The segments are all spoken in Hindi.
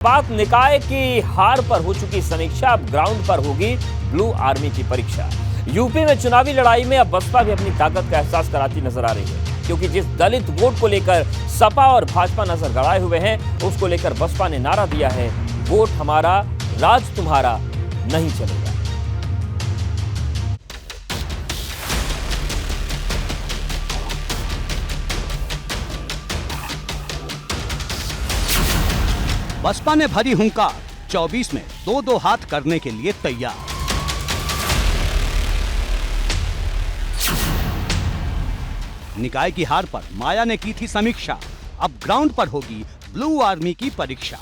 बात निकाय की हार पर हो चुकी समीक्षा, अब ग्राउंड पर होगी ब्लू आर्मी की परीक्षा। यूपी में चुनावी लड़ाई में अब बसपा भी अपनी ताकत का एहसास कराती नजर आ रही है, क्योंकि जिस दलित वोट को लेकर सपा और भाजपा नजर गड़ाए हुए हैं, उसको लेकर बसपा ने नारा दिया है, वोट हमारा, राज तुम्हारा नहीं चलेगा। बसपा ने भरी हुंकार, 24 में दो हाथ करने के लिए तैयार। निकाय की हार पर माया ने की थी समीक्षा, अब ग्राउंड पर होगी ब्लू आर्मी की परीक्षा।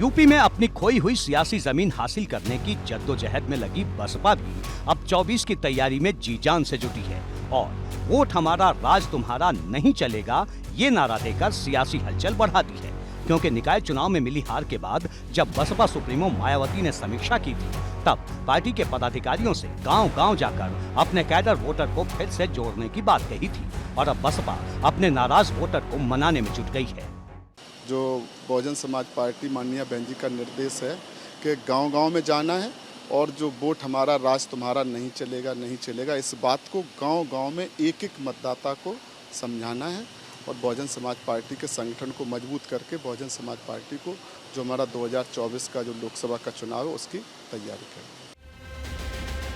यूपी में अपनी खोई हुई सियासी जमीन हासिल करने की जद्दोजहद में लगी बसपा भी अब 24 की तैयारी में जी जान से जुटी है और वोट हमारा, राज तुम्हारा नहीं चलेगा, ये नारा देकर सियासी हलचल बढ़ा दी है। क्योंकि निकाय चुनाव में मिली हार के बाद जब बसपा सुप्रीमो मायावती ने समीक्षा की थी, तब पार्टी के पदाधिकारियों से गांव-गांव जाकर अपने कैडर वोटर को फिर से जोड़ने की बात कही थी और अब बसपा अपने नाराज वोटर को मनाने में जुट गई है। जो बहुजन समाज पार्टी माननीय बहन जी का निर्देश है कि गांव-गांव में जाना है और जो वोट हमारा, राज तुम्हारा नहीं चलेगा, इस बात को गांव-गांव में एक-एक मतदाता को समझाना है और बहुजन समाज पार्टी के संगठन को मजबूत करके बहुजन समाज पार्टी को जो हमारा 2024 का जो लोकसभा का चुनाव है उसकी तैयारी करें।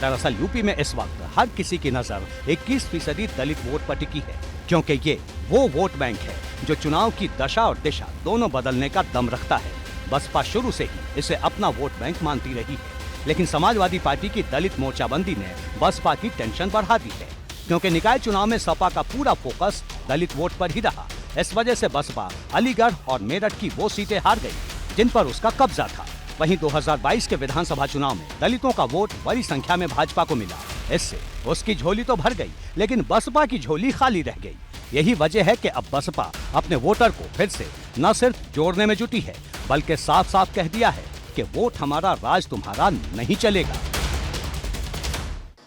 दरअसल यूपी में इस वक्त हर किसी की नजर 21% दलित वोट पर टिकी है, क्योंकि ये वो वोट बैंक है जो चुनाव की दशा और दिशा दोनों बदलने का दम रखता है। बसपा शुरू से ही इसे अपना वोट बैंक मानती रही है, लेकिन समाजवादी पार्टी की दलित मोर्चाबंदी ने बसपा की टेंशन बढ़ा दी है, क्योंकि निकाय चुनाव में सपा का पूरा फोकस दलित वोट पर ही रहा। इस वजह से बसपा अलीगढ़ और मेरठ की वो सीटें हार गई जिन पर उसका कब्जा था। वहीं 2022 के विधानसभा चुनाव में दलितों का वोट बड़ी संख्या में भाजपा को मिला। इससे उसकी झोली तो भर गई, लेकिन बसपा की झोली खाली रह गई। यही वजह है कि अब बसपा अपने वोटर को फिर से न सिर्फ जोड़ने में जुटी है, बल्कि साफ साफ कह दिया है कि वोट हमारा, राज तुम्हारा नहीं चलेगा।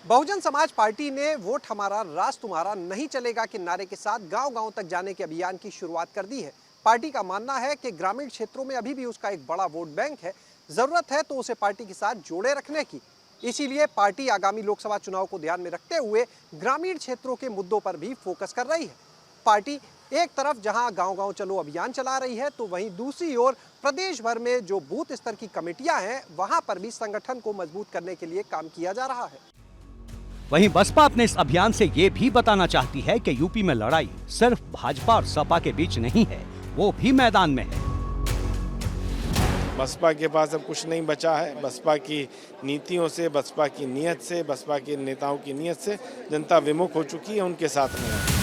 बहुजन समाज पार्टी ने वोट हमारा, राज तुम्हारा नहीं चलेगा के नारे के साथ गांव-गांव तक जाने के अभियान की शुरुआत कर दी है। पार्टी का मानना है कि ग्रामीण क्षेत्रों में अभी भी उसका एक बड़ा वोट बैंक है, जरूरत है तो उसे पार्टी के साथ जोड़े रखने की। इसीलिए पार्टी आगामी लोकसभा चुनाव को ध्यान में रखते हुए ग्रामीण क्षेत्रों के मुद्दों पर भी फोकस कर रही है। पार्टी एक तरफ जहां गांव-गांव चलो अभियान चला रही है, तो वहीं दूसरी ओर प्रदेश भर में जो बूथ स्तर की कमेटियां हैं, वहां पर भी संगठन को मजबूत करने के लिए काम किया जा रहा है। वहीं बसपा अपने इस अभियान से ये भी बताना चाहती है कि यूपी में लड़ाई सिर्फ भाजपा और सपा के बीच नहीं है, वो भी मैदान में है। बसपा के पास अब कुछ नहीं बचा है। बसपा की नीतियों से, बसपा की नीयत से, बसपा के नेताओं की नीयत से जनता विमुख हो चुकी है, उनके साथ में है।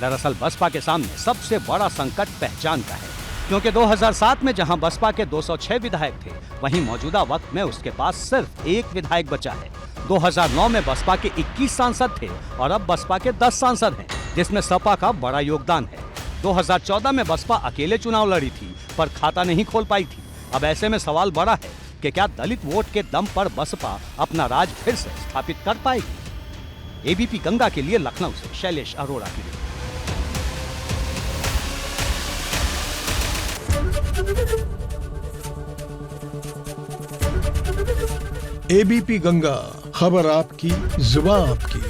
दरअसल बसपा के सामने सबसे बड़ा संकट पहचान का है, क्योंकि 2007 में जहां बसपा के 206 विधायक थे, वहीं मौजूदा वक्त में उसके पास सिर्फ एक विधायक बचा है। 2009 में बसपा के 21 सांसद थे और अब बसपा के 10 सांसद हैं, जिसमें सपा का बड़ा योगदान है। 2014 में बसपा अकेले चुनाव लड़ी थी, पर खाता नहीं खोल पाई थी। अब ऐसे में सवाल बड़ा है कि क्या दलित वोट के दम पर बसपा अपना राज फिर से स्थापित कर पाएगी? एबीपी गंगा के लिए लखनऊ से शैलेश अरोड़ा की रिपोर्ट। एबीपी गंगा, खबर आपकी, जुबान आपकी।